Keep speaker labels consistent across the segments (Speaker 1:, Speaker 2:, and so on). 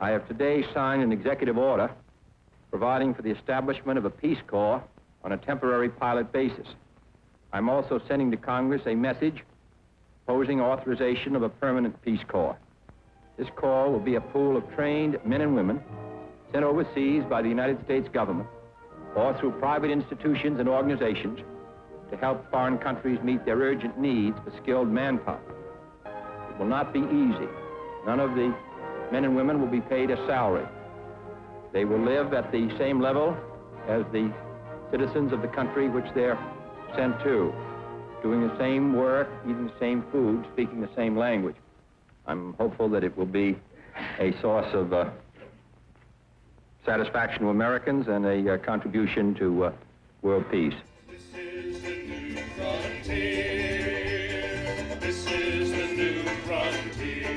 Speaker 1: I have today signed an executive order providing for the establishment of a Peace Corps on a temporary pilot basis. I'm also sending to Congress a message proposing authorization of a permanent Peace Corps. This Corps will be a pool of trained men and women sent overseas by the United States government or through private institutions and organizations to help foreign countries meet their urgent needs for skilled manpower. It will not be easy. None of the men and women will be paid a salary. They will live at the same level as the citizens of the country which they're sent to, doing the same work, eating the same food, speaking the same language. I'm hopeful that it will be a source of satisfaction to Americans and a contribution to world peace.
Speaker 2: This is the new frontier. This is the new frontier.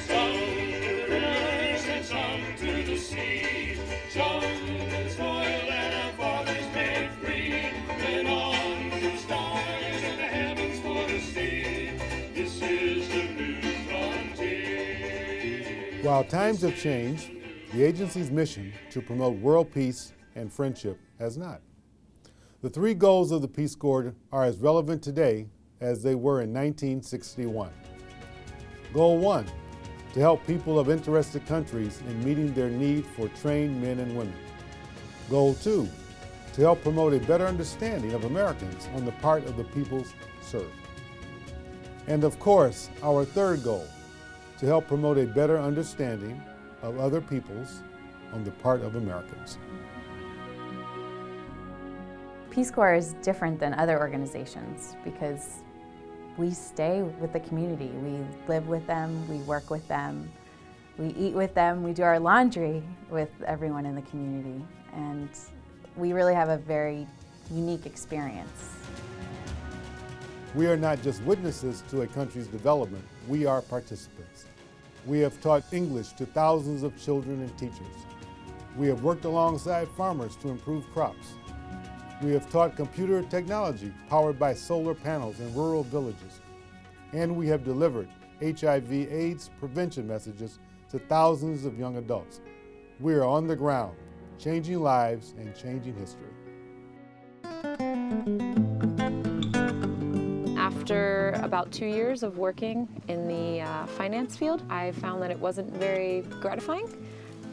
Speaker 2: Some to the rivers and some to the sea. Some to the soil that our fathers made free. Then on to the stars and the heavens for to see. This is the new frontier.
Speaker 3: While times have changed, the agency's mission to promote world peace and friendship has not. The three goals of the Peace Corps are as relevant today as they were in 1961. Goal 1, to help people of interested countries in meeting their need for trained men and women. Goal 2, to help promote a better understanding of Americans on the part of the peoples served. And of course, our third goal, to help promote a better understanding of other peoples on the part of Americans.
Speaker 4: Peace Corps is different than other organizations because we stay with the community. We live with them, we work with them, we eat with them, we do our laundry with everyone in the community, and we really have a very unique experience.
Speaker 3: We are not just witnesses to a country's development, we are participants. We have taught English to thousands of children and teachers. We have worked alongside farmers to improve crops. We have taught computer technology powered by solar panels in rural villages. And we have delivered HIV/AIDS prevention messages to thousands of young adults. We are on the ground, changing lives and changing history.
Speaker 5: After about 2 years of working in the finance field, I found that it wasn't very gratifying,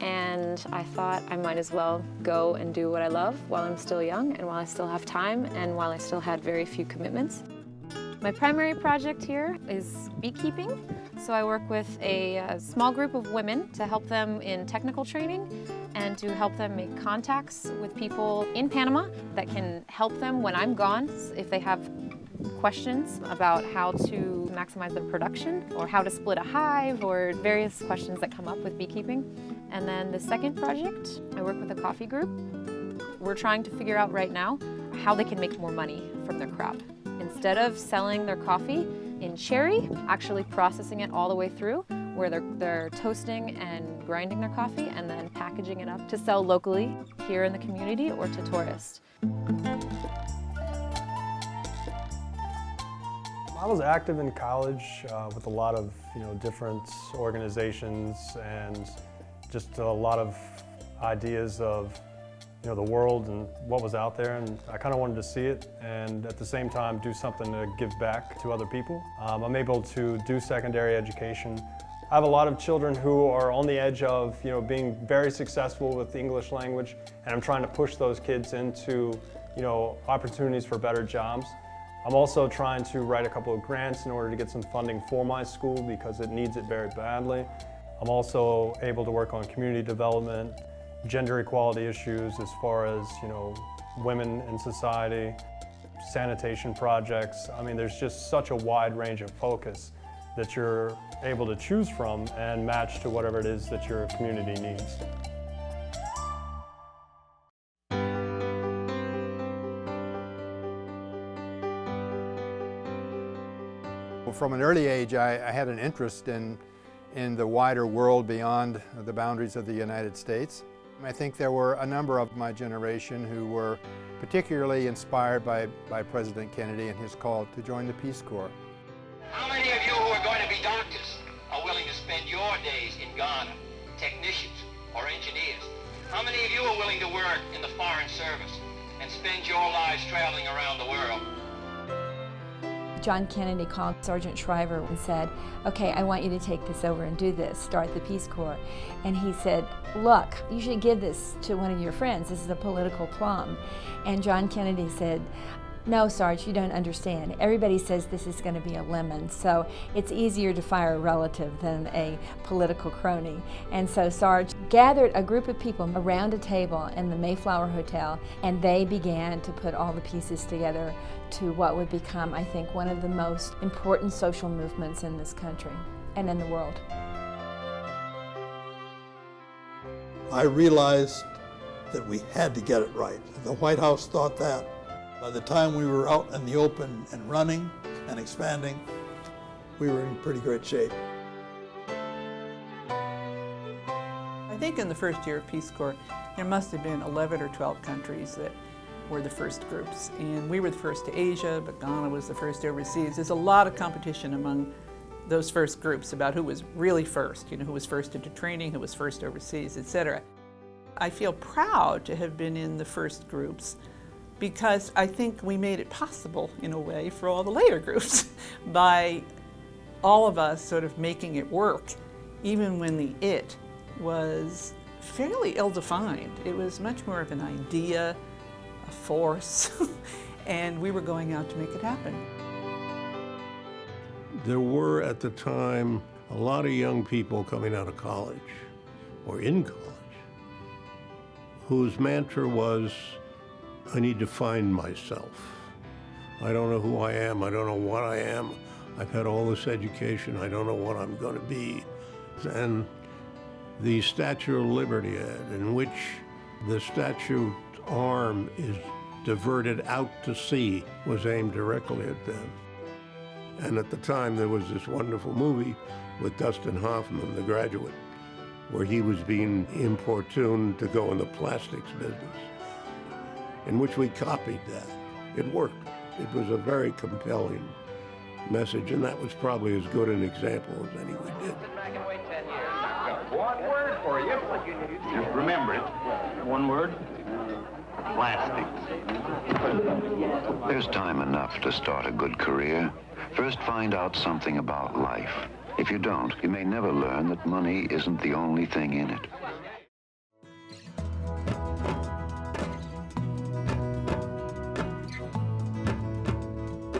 Speaker 5: and I thought I might as well go and do what I love while I'm still young and while I still have time and while I still had very few commitments. My primary project here is beekeeping. So I work with a small group of women to help them in technical training and to help them make contacts with people in Panama that can help them when I'm gone if they have questions about how to maximize their production or how to split a hive or various questions that come up with beekeeping. And then the second project, I work with a coffee group. We're trying to figure out right now how they can make more money from their crop. Instead of selling their coffee in cherry, actually processing it all the way through where they're toasting and grinding their coffee and then packaging it up to sell locally here in the community or to tourists.
Speaker 6: I was active in college with a lot of different organizations and just a lot of ideas of the world and what was out there, and I kind of wanted to see it and at the same time do something to give back to other people. I'm able to do secondary education. I have a lot of children who are on the edge of being very successful with the English language, and I'm trying to push those kids into opportunities for better jobs. I'm also trying to write a couple of grants in order to get some funding for my school because it needs it very badly. I'm also able to work on community development, gender equality issues as far as women in society, sanitation projects. I mean, there's just such a wide range of focus that you're able to choose from and match to whatever it is that your community needs.
Speaker 7: From an early age, I had an interest in the wider world beyond the boundaries of the United States. I think there were a number of my generation who were particularly inspired by President Kennedy and his call to join the Peace Corps.
Speaker 8: How many of you who are going to be doctors are willing to
Speaker 1: spend your days in Ghana, technicians or engineers? How many of you are willing to work in the Foreign Service and spend your lives traveling around the world?
Speaker 8: John Kennedy called Sergeant Shriver and said, okay, I want you to take this over and do this, start the Peace Corps. And he said, look, you should give this to one of your friends. This is a political plum. And John Kennedy said, no, Sarge, you don't understand. Everybody says this is going to be a lemon, so it's easier to fire a relative than a political crony. And so Sarge gathered a group of people around a table in the Mayflower Hotel, and they began to put all the pieces together to what would become, I think, one of the most important social movements in this country and in the world.
Speaker 9: I realized that we had to get it right. The White House thought that. By the time we were out in the open and running and expanding, we were in pretty great shape.
Speaker 10: I think in the first year of Peace Corps, there must have been 11 or 12 countries that were the first groups. And we were the first to Asia, but Ghana was the first overseas. There's a lot of competition among those first groups about who was really first, who was first into training, who was first overseas, etc. I feel proud to have been in the first groups because I think we made it possible, in a way, for all the later groups by all of us sort of making it work, even when the it was fairly ill-defined. It was much more of an idea, a force, and we were going out to make it happen.
Speaker 11: There were, at the time, a lot of young people coming out of college, or in college, whose mantra was, I need to find myself. I don't know who I am, I don't know what I am. I've had all this education, I don't know what I'm going to be. And the Statue of Liberty ad, in which the statue arm is diverted out to sea, was aimed directly at them. And at the time, there was this wonderful movie with Dustin Hoffman, The Graduate, where he was being importuned to go in the plastics business, in which we copied that. It worked. It was a very compelling message, and that was probably as good an example as any we did.
Speaker 1: One word for you.
Speaker 12: Just remember it. One word. Plastics.
Speaker 13: There's time enough to start a good career. First, find out something about life. If you don't, you may never learn that money isn't the only thing in it.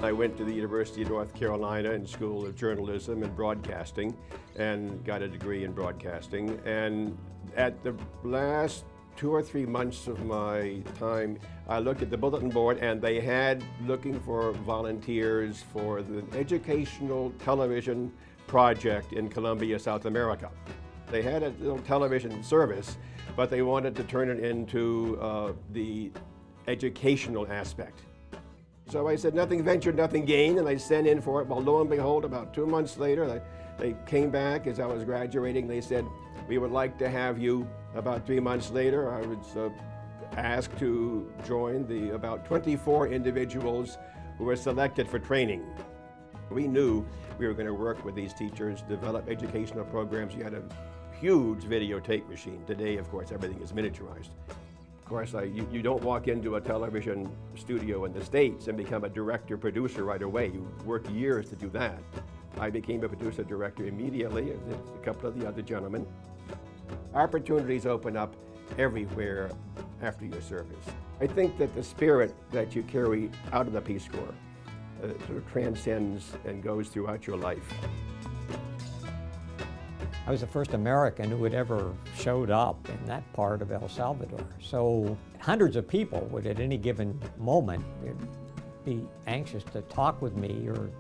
Speaker 14: I went to the University of North Carolina in School of Journalism and Broadcasting and got a degree in broadcasting. And at the last 2 or 3 months of my time, I looked at the bulletin board and they had looking for volunteers for the educational television project in Colombia, South America. They had a little television service, but they wanted to turn it into the educational aspect. So I said, nothing ventured, nothing gained, and I sent in for it. Well, lo and behold, about 2 months later, they came back as I was graduating. They said, we would like to have you. About 3 months later, I was asked to join the about 24 individuals who were selected for training. We knew we were going to work with these teachers, develop educational programs. You had a huge videotape machine. Today, of course, everything is miniaturized. Of course, you don't walk into a television studio in the States and become a director-producer right away. You work years to do that. I became a producer-director immediately, as did a couple of the other gentlemen. Opportunities open up everywhere after your service. I think that the spirit that you carry out of the Peace Corps sort of transcends and goes throughout your life.
Speaker 15: I was the first American who had ever showed up in that part of El Salvador. So hundreds of people would at any given moment be anxious to talk with me or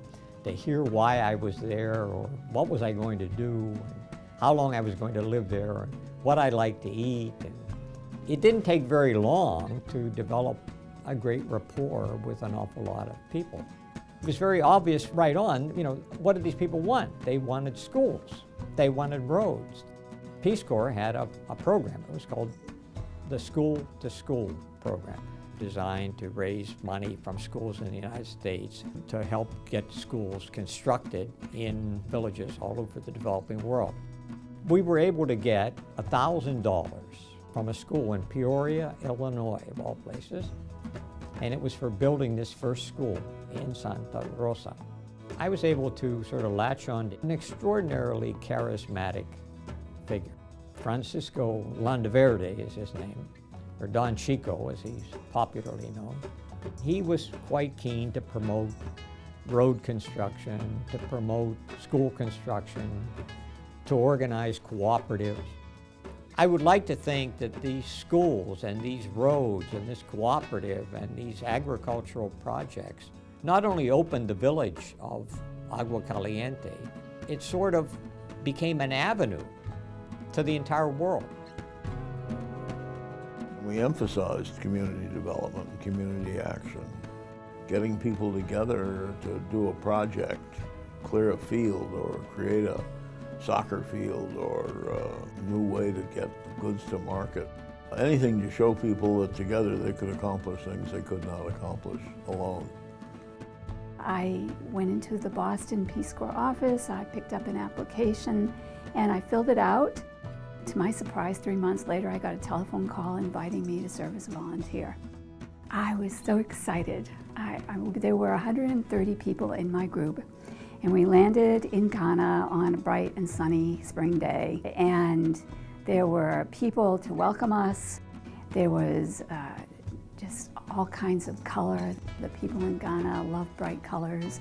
Speaker 15: to hear why I was there or what was I going to do, and how long I was going to live there, and what I liked to eat. And it didn't take very long to develop a great rapport with an awful lot of people. It was very obvious right on, what did these people want? They wanted schools. They wanted roads. Peace Corps had a program. It was called the School to School program. designed to raise money from schools in the United States to help get schools constructed in villages all over the developing world. We were able to get $1,000 from a school in Peoria, Illinois, of all places, and it was for building this first school in Santa Rosa. I was able to sort of latch on to an extraordinarily charismatic figure. Francisco Landaverde is his name, or Don Chico as he's popularly known. He was quite keen to promote road construction, to promote school construction, to organize cooperatives. I would like to think that these schools and these roads and this cooperative and these agricultural projects not only opened the village of Agua Caliente, it sort of became an avenue to the entire world.
Speaker 11: We emphasized community development and community action, getting people together to do a project, clear a field or create a soccer field or a new way to get goods to market. Anything to show people that together they could accomplish things they could not accomplish alone.
Speaker 16: I went into the Boston Peace Corps office, I picked up an application, and I filled it out. To my surprise, 3 months later, I got a telephone call inviting me to serve as a volunteer. I was so excited. There were 130 people in my group, and we landed in Ghana on a bright and sunny spring day, and there were people to welcome us. There was just all kinds of color. The people in Ghana love bright colors,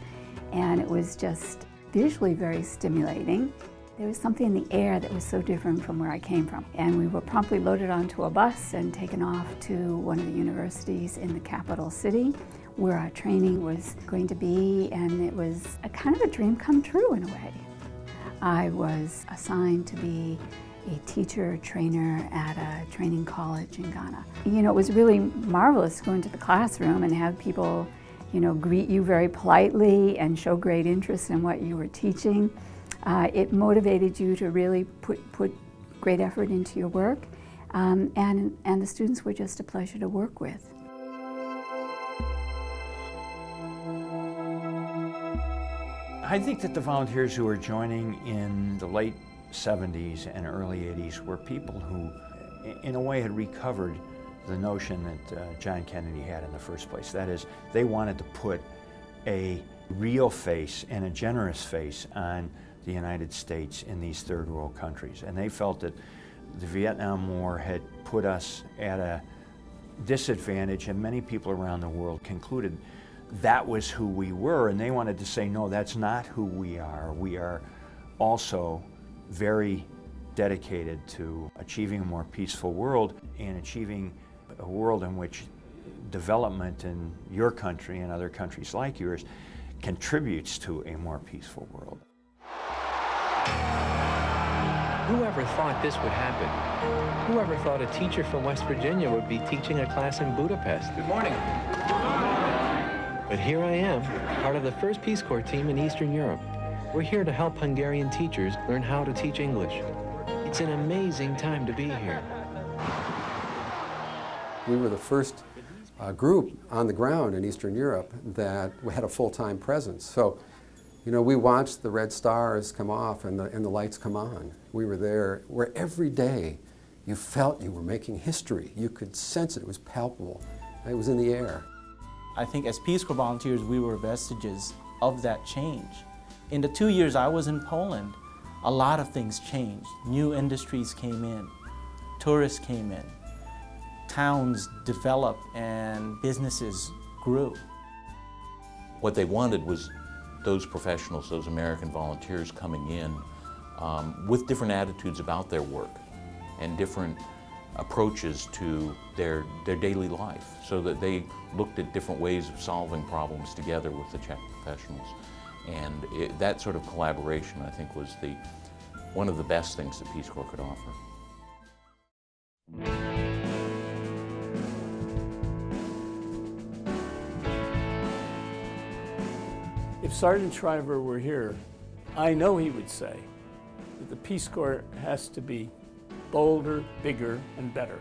Speaker 16: and it was just visually very stimulating. There was something in the air that was so different from where I came from. And we were promptly loaded onto a bus and taken off to one of the universities in the capital city where our training was going to be, and it was a kind of a dream come true in a way. I was assigned to be a teacher trainer at a training college in Ghana. You know, it was really marvelous to go into the classroom and have people, you know, greet you very politely and show great interest in what you were teaching. It motivated you to really put great effort into your work, and the students were just a pleasure to work with.
Speaker 17: I think that the volunteers who were joining in the late 70s and early 80s were people who, in a way, had recovered the notion that John Kennedy had in the first place. That is, they wanted to put a real face and a generous face on the United States in these third world countries. And they felt that the Vietnam War had put us at a disadvantage, and many people around the world concluded that was who we were, and they wanted to say, no, that's not who we are. We are also very dedicated to achieving a more peaceful world and achieving a world in which development in your country and other countries like yours contributes to a more peaceful world.
Speaker 18: Whoever thought this would happen? Whoever thought a teacher from West Virginia would be teaching a class in Budapest? Good morning. But here I am, part of the first Peace Corps team in Eastern Europe. We're here to help Hungarian teachers learn how to teach English. It's an amazing time to be here.
Speaker 19: We were the first group on the ground in Eastern Europe that had a full-time presence. So, you know, we watched the red stars come off and the lights come on. We were there where every day you felt you were making history. You could sense it. It was palpable. It was in the air.
Speaker 20: I think as Peace Corps volunteers, we were vestiges of that change. In the 2 years I was in Poland, a lot of things changed. New industries came in, tourists came in, towns developed, and businesses grew.
Speaker 21: What they wanted was those professionals, those American volunteers coming in with different attitudes about their work and different approaches to their daily life, so that they looked at different ways of solving problems together with the Czech professionals. And that sort of collaboration, I think, was one of the best things that Peace Corps could offer.
Speaker 22: If Sergeant Shriver were here, I know he would say that the Peace Corps has to be bolder, bigger, and better.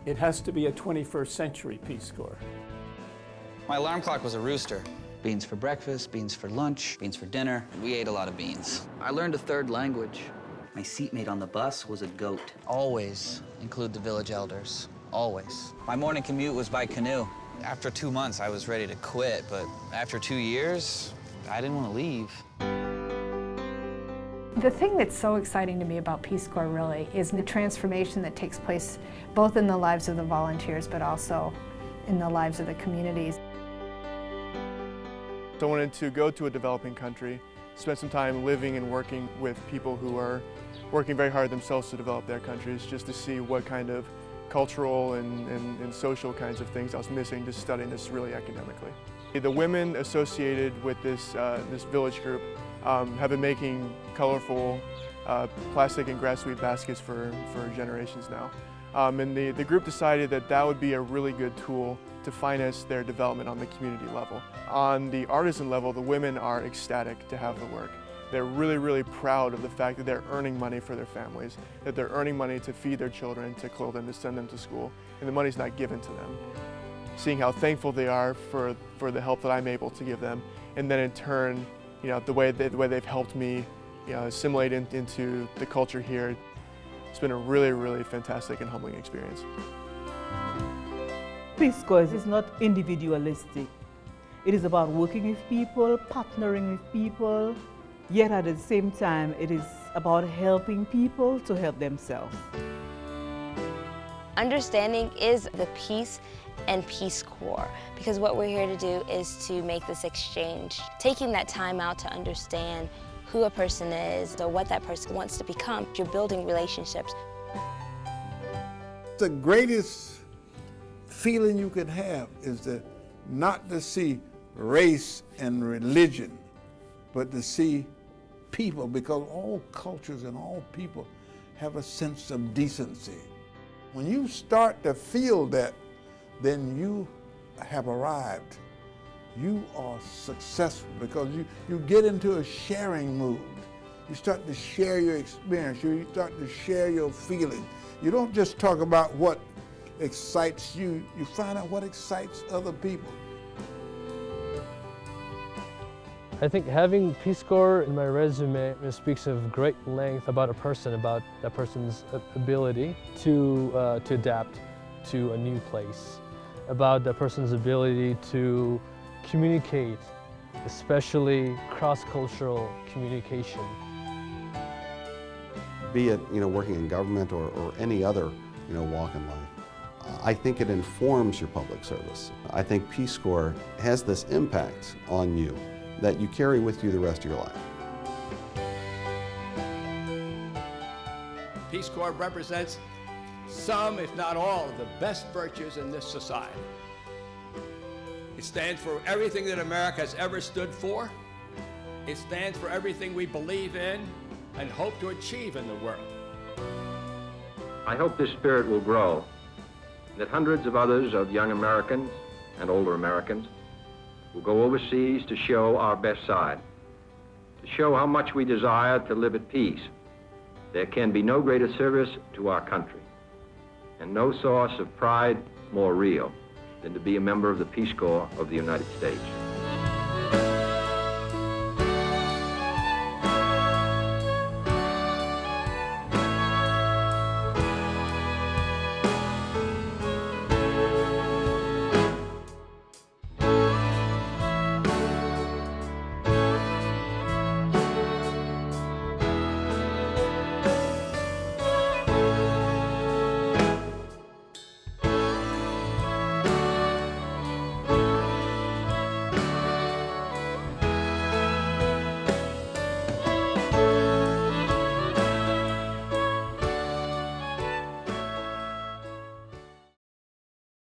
Speaker 22: it has to be a 21st century Peace Corps.
Speaker 2: My alarm clock was a rooster. Beans for breakfast, beans for lunch, beans for dinner. We ate a lot of beans. I learned a third language. My seatmate on the bus was a goat. Always include the village elders, always. My morning commute was by canoe. After 2 months, I was ready to quit, but after 2 years, I didn't want to leave.
Speaker 4: The thing that's so exciting to me about Peace Corps really is the transformation that takes place both in the lives of the volunteers but also in the lives of the communities.
Speaker 23: I wanted to go to a developing country, spend some time living and working with people who are working very hard themselves to develop their countries, just to see what kind of cultural and social kinds of things I was missing just studying this really academically. The women associated with this village group have been making colorful plastic and grass-weed baskets for generations now. And the group decided that that would be a really good tool to finance their development on the community level. On the artisan level, the women are ecstatic to have the work. They're really, really proud of the fact that they're earning money for their families, that they're earning money to feed their children, to clothe them, to send them to school, and the money's not given to them. Seeing how thankful they are for the help that I'm able to give them, and then in turn, you know, the way they've helped me, you know, assimilate into the culture here. It's been a really, really fantastic and humbling experience.
Speaker 24: Peace Corps is not individualistic. It is about working with people, partnering with people, yet at the same time, it is about helping people to help themselves.
Speaker 25: Understanding is the peace and Peace Corps, because what we're here to do is to make this exchange. Taking that time out to understand who a person is or what that person wants to become. You're building relationships.
Speaker 26: The greatest feeling you could have is not to see race and religion, but to see people, because all cultures and all people have a sense of decency. When you start to feel that, then you have arrived. You are successful because you get into a sharing mood. You start to share your experience. You start to share your feelings. You don't just talk about what excites you. You find out what excites other people.
Speaker 27: I think having Peace Corps in my resume speaks of great length about a person, about that person's ability to adapt to a new place, about that person's ability to communicate, especially cross-cultural communication.
Speaker 28: Be it, working in government or any other, walk in life. I think it informs your public service. I think Peace Corps has this impact on you that you carry with you the rest of your life.
Speaker 29: Peace Corps represents some, if not all, of the best virtues in this society. It stands for everything that America has ever stood for. It stands for everything we believe in and hope to achieve in the world.
Speaker 1: I hope this spirit will grow, that hundreds of others of young Americans and older Americans will go overseas to show our best side, to show how much we desire to live at peace. There can be no greater service to our country and no source of pride more real than to be a member of the Peace Corps of the United States.